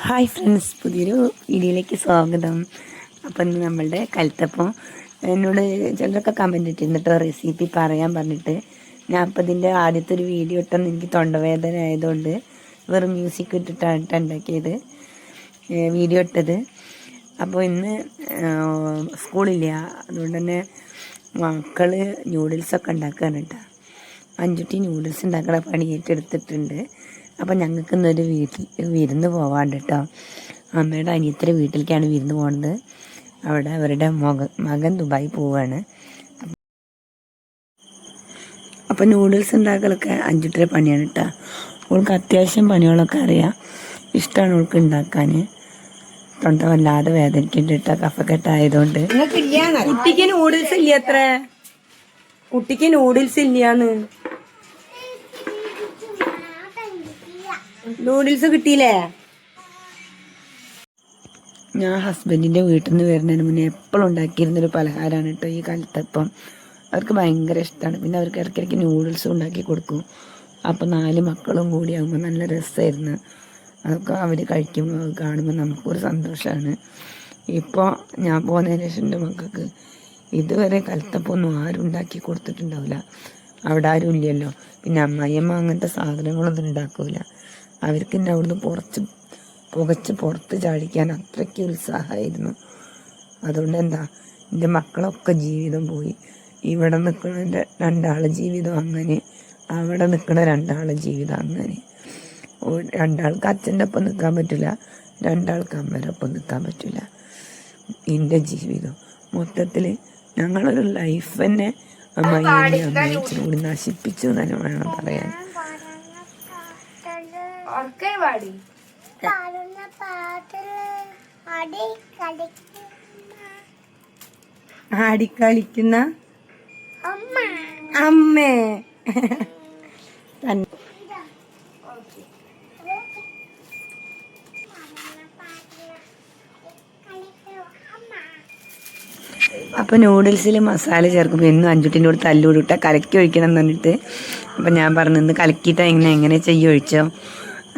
Hi friends, പുതിയൊരു വീഡിയോയിലേക്ക് സ്വാഗതം. അപ്പം ഇന്ന് നമ്മളുടെ കൽത്തപ്പം എന്നോട് ചിലരൊക്കെ കമൻറ്റ് ഇട്ടിരുന്നിട്ടോ റെസിപ്പി പറയാൻ പറഞ്ഞിട്ട്. ഞാൻ അപ്പം ഇതിൻ്റെ ആദ്യത്തെ ഒരു വീഡിയോ ഇട്ടെന്ന് എനിക്ക് തൊണ്ടവേദന ആയതുകൊണ്ട് വെറും മ്യൂസിക് ഇട്ടിട്ടാണ് ഉണ്ടാക്കിയത് വീഡിയോ ഇട്ടത്. അപ്പോൾ ഇന്ന് സ്കൂളില്ല, അതുകൊണ്ട് തന്നെ മക്കൾ ന്യൂഡിൽസൊക്കെ ഉണ്ടാക്കുകയാണ് കേട്ടോ. അഞ്ചുട്ടി ന്യൂഡിൽസ് ഉണ്ടാക്കുന്ന പണി ഏറ്റെടുത്തിട്ടുണ്ട്. അപ്പം ഞങ്ങൾക്ക് ഇന്നൊരു വിരുന്ന് പോവാണ്ട് കേട്ടോ. അമ്മയുടെ അനിയത്തിൻ്റെ വീട്ടിലേക്കാണ് വിരുന്ന് പോകുന്നത്. അവിടെ അവരുടെ മകൻ ദുബായി പോവുകയാണ്. അപ്പം നൂഡിൽസ് ഉണ്ടാക്കലൊക്കെ അഞ്ചുട്ടിയുടെ പണിയാണ് കേട്ടോ. അവൾക്ക് അത്യാവശ്യം പണികളൊക്കെ അറിയാം, ഇഷ്ടമാണ് അവൾക്ക് ഉണ്ടാക്കാൻ. തൊണ്ട വല്ലാതെ വേദനിക്കുന്നുണ്ട് കേട്ടോ, കഫക്കെട്ടായതുകൊണ്ട്. കുട്ടിക്ക് നൂഡിൽസ് ഇല്ല, അത്ര കുട്ടിക്ക് നൂഡിൽസ് ഇല്ലാന്ന്. നൂഡിൽസ് കിട്ടിയില്ലേ? ഞാൻ ഹസ്ബൻഡിൻ്റെ വീട്ടിൽ നിന്ന് വരുന്നതിന് മുന്നേ എപ്പോഴും ഉണ്ടാക്കിയിരുന്നൊരു പലഹാരമാണ് കേട്ടോ ഈ കൽത്തപ്പം. അവർക്ക് ഭയങ്കര ഇഷ്ടമാണ്. പിന്നെ അവർക്ക് ഇടയ്ക്കിടയ്ക്ക് നൂഡിൽസും ഉണ്ടാക്കി കൊടുക്കും. അപ്പോൾ 4 മക്കളും കൂടി ആകുമ്പോൾ നല്ല രസമായിരുന്നു. അതൊക്കെ അവർ കഴിക്കുമ്പോൾ കാണുമ്പോൾ നമുക്കൊരു സന്തോഷമാണ്. ഇപ്പോൾ ഞാൻ പോകുന്നതിന് ശേഷം എൻ്റെ മക്കൾക്ക് ഇതുവരെ കൽത്തപ്പമൊന്നും ആരും ഉണ്ടാക്കി കൊടുത്തിട്ടുണ്ടാവില്ല. അവിടെ ആരും ഇല്ലല്ലോ. പിന്നെ അമ്മായിയമ്മ അങ്ങനത്തെ സാധനങ്ങളൊന്നും ഉണ്ടാക്കില്ല. അവർക്ക് തന്നെ അവിടുന്ന് പുകച്ച് പുറത്ത് ചാടിക്കാൻ അത്രയ്ക്ക് ഉത്സാഹമായിരുന്നു. അതുകൊണ്ട് എന്താ, എൻ്റെ മക്കളൊക്കെ ജീവിതം പോയി. ഇവിടെ നിൽക്കുന്ന 2 ജീവിതം അങ്ങനെ, അവിടെ നിൽക്കുന്ന 2 ജീവിതം അങ്ങനെ. 2 അച്ഛൻ്റെ ഒപ്പം നിൽക്കാൻ പറ്റില്ല, 2 അമ്മയുടെ ഒപ്പം നിൽക്കാൻ പറ്റില്ല. എൻ്റെ ജീവിതം മൊത്തത്തിൽ ഞങ്ങളൊരു ലൈഫ് തന്നെ അമ്മയും കൂടി നശിപ്പിച്ചു തന്നെ വേണം പറയാൻ. ആടിക്കളിക്കുന്ന അമ്മേ. അപ്പോൾ നൂഡിൽസിൽ മസാല ചേർക്കുമ്പോൾ എന്നും അഞ്ചുട്ടിൻ്റെ കൂടെ തല്ലൂടിട്ടാൽ കലക്കി ഒഴിക്കണം എന്ന് പറഞ്ഞിട്ട്. അപ്പം ഞാൻ പറഞ്ഞു ഇന്ന് കലക്കിയിട്ടാൽ എങ്ങനെ ചെയ്യും ഒഴിച്ചോ,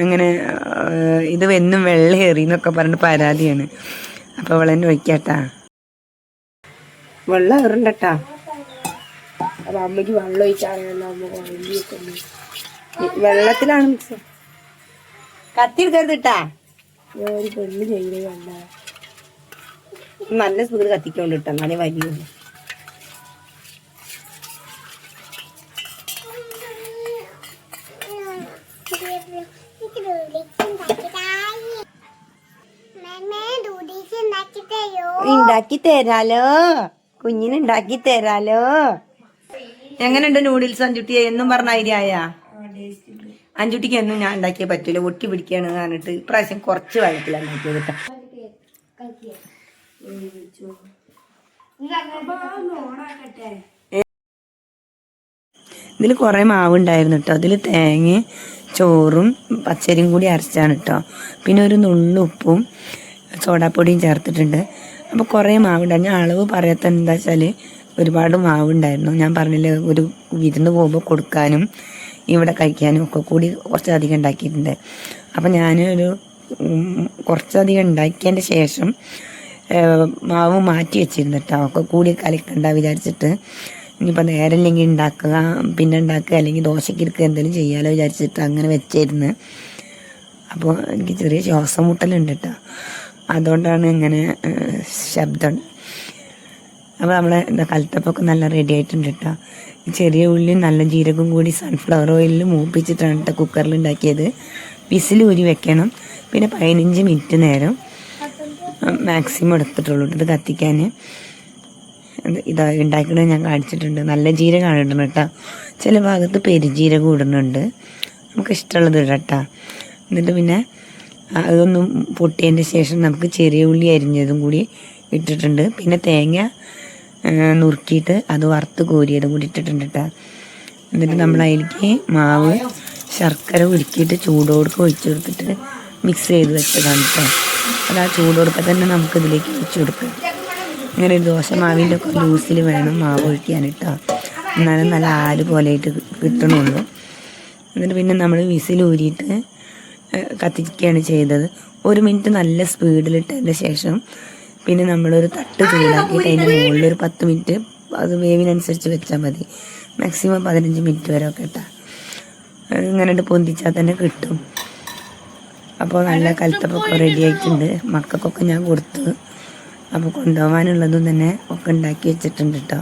അങ്ങനെ ഇത് എന്നും വെള്ളം ഏറി എന്നൊക്കെ പറഞ്ഞിട്ട് പരാതിയാണ്. അപ്പോൾ അവളെന്നെ ഒഴിക്കാട്ടാ, വെള്ളം ഏറണ്ടട്ടാ. അപ്പൊ അമ്മയ്ക്ക് വെള്ളം ഒഴിച്ചാണല്ലോ. വെള്ളത്തിലാണ് മിക്സ്. കത്തിയെടുക്കരുതിട്ടാ, ഒരു പെണ്ണ് ചെയ്യുന്നതല്ല. നല്ല സ്പീഡ് കത്തിക്കൊണ്ടിട്ടാ, എന്നാലേ വലിയ. ഉണ്ടാക്കി തരാലോ, കുഞ്ഞിന് ഉണ്ടാക്കി തരാലോ. എങ്ങനെയുണ്ട് നൂഡിൽസ് അഞ്ചുട്ടി? എന്നും പറഞ്ഞ ഐഡിയായ അഞ്ചുട്ടിക്ക് എന്നും ഞാൻ ഉണ്ടാക്കിയേ പറ്റൂല, ഒട്ടി പിടിക്കാണ് പറഞ്ഞിട്ട് ഇപ്രാവശ്യം കുറച്ച് വെള്ളത്തിലാണ് ഉണ്ടാക്കിയത് കേട്ടോ. ഇതിൽ കുറേ മാവുണ്ടായിരുന്നു കേട്ടോ. അതിൽ തേങ്ങ, ചോറും പച്ചരിയും കൂടി അരച്ചാണ് കേട്ടോ. പിന്നെ ഒരു നുള്ളുപ്പും സോഡാപ്പൊടിയും ചേർത്തിട്ടുണ്ട്. അപ്പോൾ കുറേ മാവുണ്ടായിരുന്നു. ഞാൻ അളവ് പറയാത്ത എന്താ വെച്ചാൽ ഒരുപാട് മാവുണ്ടായിരുന്നു. ഞാൻ പറഞ്ഞില്ലേ, ഒരു വിരുന്ന് പോകുമ്പോൾ കൊടുക്കാനും ഇവിടെ കഴിക്കാനും ഒക്കെ കൂടി കുറച്ചധികം ഉണ്ടാക്കിയിട്ടുണ്ട്. അപ്പം ഞാനൊരു കുറച്ചധികം ഉണ്ടാക്കിയതിൻ്റെ ശേഷം മാവ് മാറ്റി വെച്ചിരുന്നു കേട്ടോ. ഒക്കെ കൂടി കലക്കണ്ട വിചാരിച്ചിട്ട്. ഇനിയിപ്പോൾ നേരമില്ലെങ്കിൽ ഉണ്ടാക്കുക, പിന്നെ ഉണ്ടാക്കുക, അല്ലെങ്കിൽ ദോശയ്ക്ക് എടുക്കുക, എന്തെങ്കിലും ചെയ്യാമല്ലോ വിചാരിച്ചിട്ട് അങ്ങനെ വെച്ചായിരുന്നു. അപ്പോൾ എനിക്ക് ചെറിയ ശ്വാസം മുട്ടലുണ്ട് കേട്ടോ, അതുകൊണ്ടാണ് ഇങ്ങനെ ശബ്ദം. അപ്പോൾ നമ്മളെ കൽത്തപ്പൊക്കെ നല്ല റെഡി ആയിട്ടുണ്ട് കേട്ടോ. ചെറിയ ഉള്ളിയും നല്ല ജീരകവും കൂടി സൺഫ്ലവർ ഓയിലിൽ മൂപ്പിച്ചിട്ടാണ് കേട്ടോ കുക്കറിൽ ഉണ്ടാക്കിയത്. വിസിൽ ഊരി വെക്കണം. പിന്നെ 15 മിനിറ്റ് നേരം മാക്സിമം എടുത്തിട്ടുള്ളൂ ഇത് കത്തിക്കാൻ. ഇതാ ഉണ്ടാക്കുന്നത് ഞാൻ കാണിച്ചിട്ടുണ്ട്. നല്ല ജീരകമാണ് ഇടുന്നത് കേട്ടോ. ചില ഭാഗത്ത് പെരുജീരകം ഇടുന്നുണ്ട്, നമുക്ക് ഇഷ്ടമുള്ളത് ഇടട്ടോ. എന്നിട്ട് പിന്നെ അതൊന്നും പൊട്ടിയതിൻ്റെ ശേഷം നമുക്ക് ചെറിയ ഉള്ളി അരിഞ്ഞതും കൂടി ഇട്ടിട്ടുണ്ട്. പിന്നെ തേങ്ങ നുറുക്കിയിട്ട് അത് വറുത്ത് കോരിയതും കൂടി ഇട്ടിട്ടുണ്ട് കേട്ടോ. എന്നിട്ട് നമ്മൾ അതിലേക്ക് മാവ് ശർക്കര ഉരുക്കിയിട്ട് ചൂടോടുക്ക് ഒഴിച്ചു കൊടുത്തിട്ട് മിക്സ് ചെയ്ത് വെച്ചതാണ് കേട്ടോ. അത് ആ ചൂടോടുക്കെ തന്നെ നമുക്കിതിലേക്ക് ഒഴിച്ചു കൊടുക്കാം. ഇങ്ങനെ ഒരു ദോശ മാവിൻ്റെ ഒക്കെ ലൂസിൽ വേണം മാവ് ഒഴിക്കാൻ കേട്ടോ, എന്നാലും നല്ല ആല് പോലെ ആയിട്ട് കിട്ടണുള്ളൂ. എന്നിട്ട് പിന്നെ നമ്മൾ വിസിൽ ഊരിയിട്ട് കത്തിക്കുകയാണ് ചെയ്തത്. 1 മിനിറ്റ് നല്ല സ്പീഡിലിട്ടതിന് ശേഷം പിന്നെ നമ്മളൊരു തട്ട് ചൂടാക്കിയിട്ട് അതിൻ്റെ മുകളിലൊരു 10 മിനിറ്റ് അത് വേവിനനുസരിച്ച് വെച്ചാൽ മതി. മാക്സിമം 15 മിനിറ്റ് വരെ ഒക്കെ ഇട്ടാൽ ഇങ്ങനെ പൊന്തിച്ചാൽ തന്നെ കിട്ടും. അപ്പോൾ നല്ല കൽത്തപ്പൊക്കെ റെഡി ആയിട്ടുണ്ട്. മക്കൾക്കൊക്കെ ഞാൻ കൊടുത്തു. അപ്പോൾ കൊണ്ടുപോകാനുള്ളതും തന്നെ ഒക്കെ ഉണ്ടാക്കി വെച്ചിട്ടുണ്ട് കേട്ടോ.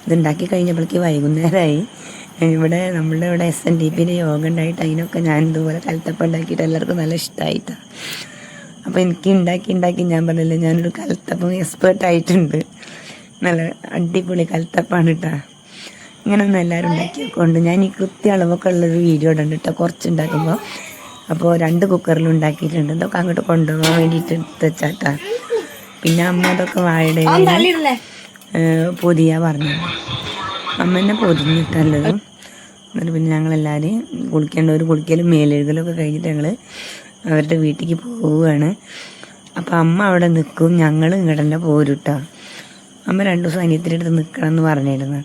ഇതുണ്ടാക്കി കഴിഞ്ഞപ്പോഴേക്ക് വൈകുന്നേരമായി. നമ്മളുടെ ഇവിടെ SNDPൻ്റെ യോഗ ഉണ്ടായിട്ട് അതിനൊക്കെ ഞാൻ ഇതുപോലെ കൽത്തപ്പം ഉണ്ടാക്കിയിട്ട് എല്ലാവർക്കും നല്ല ഇഷ്ടമായിട്ടാണ്. അപ്പോൾ എനിക്ക് ഉണ്ടാക്കി ഞാൻ പറഞ്ഞില്ലേ, ഞാനൊരു കൽത്തപ്പം എക്സ്പേർട്ടായിട്ടുണ്ട്. നല്ല അടിപൊളി കൽത്തപ്പാണ് കേട്ടോ. ഇങ്ങനെ ഒന്നും എല്ലാവരും ഉണ്ടാക്കി വെക്കൊണ്ട് ഞാൻ ഈ കൃത്യ അളവൊക്കെ ഉള്ളൊരു വീഡിയോ ഇടുന്നുണ്ട് കേട്ടോ, കുറച്ചുണ്ടാക്കുമ്പോൾ. അപ്പോൾ 2 കുക്കറിലും ഉണ്ടാക്കിയിട്ടുണ്ട്. ഇതൊക്കെ അങ്ങോട്ട് കൊണ്ടുപോകാൻ വേണ്ടിയിട്ട് എടുത്ത് വെച്ചാട്ടാ. പിന്നെ അമ്മ അതൊക്കെ വാഴയുടെ പൊതിയാ പറഞ്ഞു. അമ്മ തന്നെ പൊതിഞ്ഞിട്ടല്ലത്. എന്നിട്ട് പിന്നെ ഞങ്ങളെല്ലാവരും കുളിക്കേണ്ടവർ കുളിക്കലും മേലെഴുകലൊക്കെ കഴിഞ്ഞിട്ട് ഞങ്ങൾ അവരുടെ വീട്ടിലേക്ക് പോവുകയാണ്. അപ്പോൾ അമ്മ അവിടെ നിൽക്കും, ഞങ്ങൾ ഇങ്ങോട്ട് തന്നെ പോരും കേട്ടോ. അമ്മ 2 ദിവസം അനിയത്തിൻ്റെ അടുത്ത് നിൽക്കണം എന്ന് പറഞ്ഞിരുന്നു.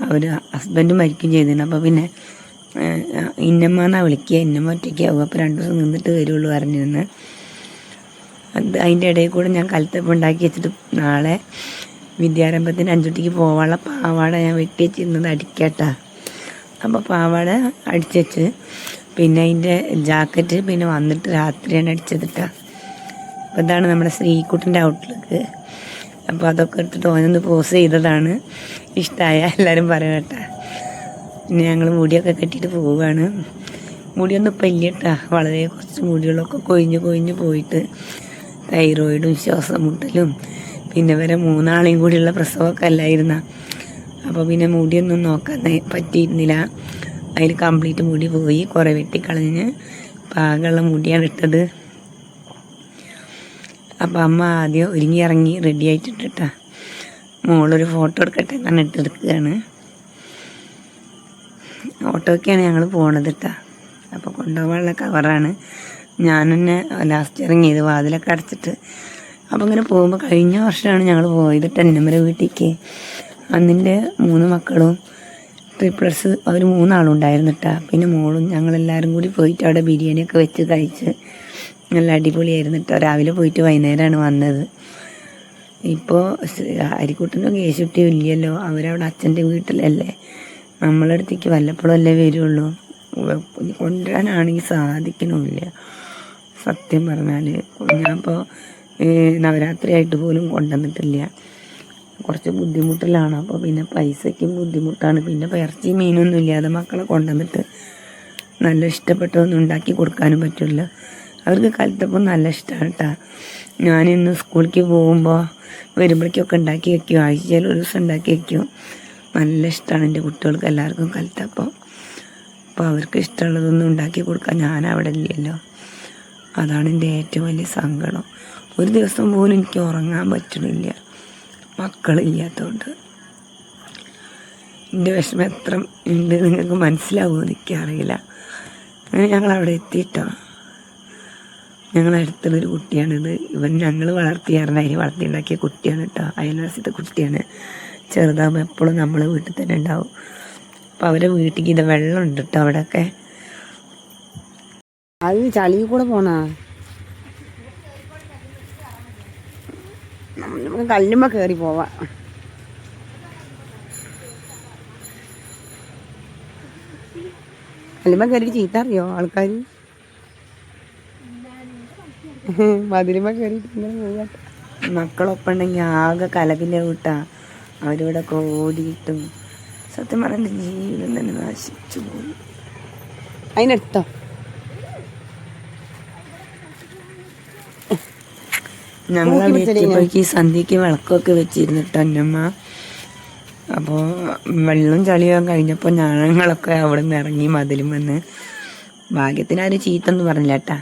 അവർ ഹസ്ബൻഡ് മരിക്കുകയും ചെയ്തിരുന്നു. അപ്പോൾ പിന്നെ ഇന്നമ്മ എന്നാണ് വിളിക്കുക, ഇന്നമ്മ ഒറ്റയ്ക്കാവും. അപ്പോൾ 2 ദിവസം നിന്നിട്ട് വരുള്ളൂ പറഞ്ഞിരുന്നു. അതിൻ്റെ ഇടയിൽ കൂടെ ഞാൻ കൽത്തപ്പം ഉണ്ടാക്കി വെച്ചിട്ട് നാളെ വിദ്യാരംഭത്തിന് അഞ്ചുട്ടിക്ക് പോവാനുള്ള പാവാട ഞാൻ വെട്ടി വെച്ചിരുന്നത് അടിക്കട്ടാ. അപ്പോൾ പാവാട അടിച്ചു വെച്ച് പിന്നെ അതിൻ്റെ ജാക്കറ്റ് പിന്നെ വന്നിട്ട് രാത്രിയാണ് അടിച്ചതിട്ടാ. അപ്പോൾ ഇതാണ് നമ്മുടെ ശ്രീകുട്ടൻ്റെ ഔട്ട്ലുക്ക്. അപ്പോൾ അതൊക്കെ എടുത്തിട്ട് ഓനൊന്ന് പോസ് ചെയ്തതാണ്. ഇഷ്ടമായ എല്ലാവരും പറയട്ടാ. പിന്നെ ഞങ്ങൾ മുടിയൊക്കെ കെട്ടിയിട്ട് പോവുകയാണ്. മുടിയൊന്നും ഇപ്പം ഇല്ല കേട്ടാ, വളരെ കുറച്ച് മുടികളൊക്കെ കൊഴിഞ്ഞ് പോയിട്ട് തൈറോയിഡും ശ്വാസമുട്ടലും പിന്നെ വരെ 3 ആളെയും കൂടിയുള്ള പ്രസവമൊക്കെ അല്ലായിരുന്ന. അപ്പോൾ പിന്നെ മുടിയൊന്നും നോക്കാൻ പറ്റിയിരുന്നില്ല. അതിൽ കംപ്ലീറ്റ് മുടി പോയി, കുറേ വെട്ടിക്കളഞ്ഞ് പാകമുള്ള മുടിയാണ് ഇട്ടത്. അപ്പം അമ്മ ആദ്യം ഒരുങ്ങി ഇറങ്ങി റെഡി ആയിട്ടുണ്ട് കേട്ടോ. മോളൊരു ഫോട്ടോ എടുക്കട്ടെ എന്നാണ് ഇട്ടെടുക്കുകയാണ്. ഓട്ടോയ്ക്കാണ് ഞങ്ങൾ പോണത് കേട്ടോ. അപ്പോൾ കൊണ്ടുപോകാനുള്ള കവറാണ്. ഞാൻ തന്നെ ലാസ്റ്റ് ഇറങ്ങിയത് വാതിലൊക്കെ അടച്ചിട്ട്. അപ്പോൾ ഇങ്ങനെ പോകുമ്പോൾ കഴിഞ്ഞ വർഷമാണ് ഞങ്ങൾ പോയത് ടെന്നമര വീട്ടിലേക്ക്. അന്നിൻ്റെ 3 മക്കളും ട്രിപ്പിൾസ് അവർ 3 ആളും ഉണ്ടായിരുന്നു കേട്ടോ. പിന്നെ മോളും ഞങ്ങളെല്ലാവരും കൂടി പോയിട്ട് അവിടെ ബിരിയാണിയൊക്കെ വെച്ച് കഴിച്ച് നല്ല അടിപൊളിയായിരുന്നു കേട്ടോ. രാവിലെ പോയിട്ട് വൈകുന്നേരമാണ് വന്നത്. ഇപ്പോൾ അരിക്കുട്ടനും കേശുട്ടിയും ഇല്ലല്ലോ, അവരവിടെ അച്ഛൻ്റെ വീട്ടിലല്ലേ. നമ്മളെ അടുത്തേക്ക് വല്ലപ്പോഴും അല്ലേ വരുള്ളൂ. കൊണ്ടുവരാനാണെങ്കിൽ സാധിക്കണമില്ല സത്യം പറഞ്ഞാൽ. ഞാനിപ്പോൾ നവരാത്രി ആയിട്ട് പോലും കൊണ്ടുവന്നിട്ടില്ല. കുറച്ച് ബുദ്ധിമുട്ടിലാണ്. അപ്പോൾ പിന്നെ പൈസയ്ക്കും ബുദ്ധിമുട്ടാണ്. പിന്നെ ഇറച്ചി മീനൊന്നും ഇല്ലാതെ മക്കളെ കൊണ്ടുവന്നിട്ട് നല്ല ഇഷ്ടപ്പെട്ടതൊന്നും ഉണ്ടാക്കി കൊടുക്കാനും പറ്റില്ല. അവർക്ക് കൽത്തപ്പം നല്ല ഇഷ്ടമാണ് കേട്ടോ. ഞാനിന്ന് സ്കൂളിലേക്ക് പോകുമ്പോൾ വരുമ്പോഴേക്കൊക്കെ ഉണ്ടാക്കി വയ്ക്കും. ആഴ്ചയിൽ ഒരു ദിവസം ഉണ്ടാക്കി വയ്ക്കും. നല്ല ഇഷ്ടമാണ് എൻ്റെ കുട്ടികൾക്ക് എല്ലാവർക്കും കൽത്തപ്പം. അപ്പോൾ അവർക്ക് ഇഷ്ടമുള്ളതൊന്നും ഉണ്ടാക്കി കൊടുക്കാൻ ഞാൻ അവിടെ ഇല്ലല്ലോ. അതാണ് എൻ്റെ ഏറ്റവും വലിയ സങ്കടം. ഒരു ദിവസം പോലും എനിക്ക് ഉറങ്ങാൻ പറ്റണില്ല മക്കളില്ലാത്തതുകൊണ്ട്. എൻ്റെ വിഷമം എത്ര ഉണ്ട് നിങ്ങൾക്ക് മനസ്സിലാവുമോ എനിക്കറിയില്ല. അങ്ങനെ ഞങ്ങളവിടെ എത്തിയിട്ടോ. ഞങ്ങളടുത്തുള്ളൊരു കുട്ടിയാണിത്. ഞങ്ങൾ വളർത്തിയാറിന് വളർത്തിയുണ്ടാക്കിയ കുട്ടിയാണ് കേട്ടോ. അയൽവാസത്തെ കുട്ടിയാണ്. ചെറുതാകുമ്പോൾ എപ്പോഴും നമ്മൾ വീട്ടിൽ തന്നെ ഉണ്ടാവും. അപ്പോൾ അവരെ വീട്ടിലേക്ക് ഇത് വെള്ളമുണ്ട് കേട്ടോ അവിടെയൊക്കെ. അത് ചളി കൂടെ പോണാ. നമുക്ക് കല്ലുമ്മ കയറി പോവാം. കല്ലുമ്മ കയറിയിട്ട് ചീത്ത അറിയോ ആൾക്കാർ? മതിലുമ്മ കയറിയിട്ട് ഇങ്ങനെ പോവാ. മക്കളൊപ്പം ഉണ്ടെങ്കിൽ ആകെ കലപിലെ കൂട്ടാ. അവരിവിടെ ഓടിയിട്ടും സത്യം പറഞ്ഞ ജീവിതം തന്നെ നശിച്ചു പോയി. അതിനെടുത്തോ ഞങ്ങളവിടെ എത്തിയപ്പോഴേക്ക് സന്ധ്യയ്ക്ക് വിളക്കൊക്കെ വെച്ചിരുന്നിട്ട് അന്നമ്മ. അപ്പോൾ വെള്ളം ചളിയാൻ കഴിഞ്ഞപ്പോൾ ഞങ്ങളൊക്കെ അവിടെ നിന്ന് ഇറങ്ങി മതിലും വന്ന്. ഭാഗ്യത്തിന് ആരും ചീത്തൊന്നും പറഞ്ഞില്ല കേട്ടാ.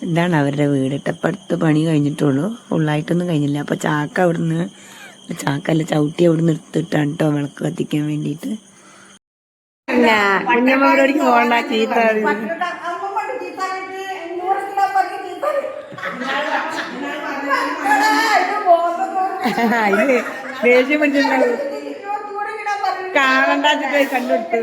ഇതാണ് അവരുടെ വീട് കേട്ടോ. ഇപ്പം അടുത്ത് പണി കഴിഞ്ഞിട്ടുള്ളൂ, ഫുള്ളായിട്ടൊന്നും കഴിഞ്ഞില്ല. അപ്പോൾ ചാക്ക അവിടുന്ന് ചാക്കല്ല ചവിട്ടി അവിടുന്ന് എടുത്തിട്ടാണ് കേട്ടോ വിളക്ക് കത്തിക്കാൻ വേണ്ടിയിട്ട്. കുഞ്ഞമ്മയോടേക്ക് പോകണ്ട, ചീത്ത ഇത് ദേഷ്യം പിടിച്ചിട്ടുണ്ടാവും. കാണണ്ടാച്ചിട്ട് കണ്ടെടുത്ത്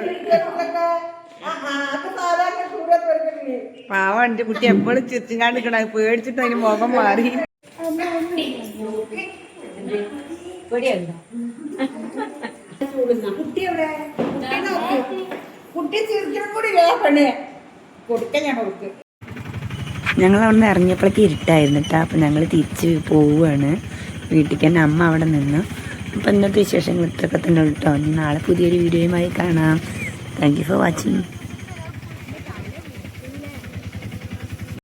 പാവം എന്റെ കുട്ടി എപ്പോഴും ചിരിച്ചുകാണ്ട് നിൽക്കണ പേടിച്ചിട്ട് അതിന് മുഖം മാറി കുട്ടി ചിരിക്കണം കൂടി പെണ്ണേ കൊടുക്ക ഞാൻ കൊടുക്ക്. ഞങ്ങൾ അവിടെ നിന്ന് ഇറങ്ങിയപ്പോഴേക്ക് ഇരുട്ടായിരുന്നു കേട്ടോ. അപ്പം ഞങ്ങൾ തിരിച്ച് പോവുകയാണ് വീട്ടിലേക്ക്. തന്നെ അമ്മ അവിടെ നിന്ന്. അപ്പം ഇന്നത്തെ വിശേഷങ്ങൾ ഇത്രയൊക്കെ തന്നെ കേട്ടോ. ഇനി നാളെ പുതിയൊരു വീഡിയോയുമായി കാണാം. Thank you for watching.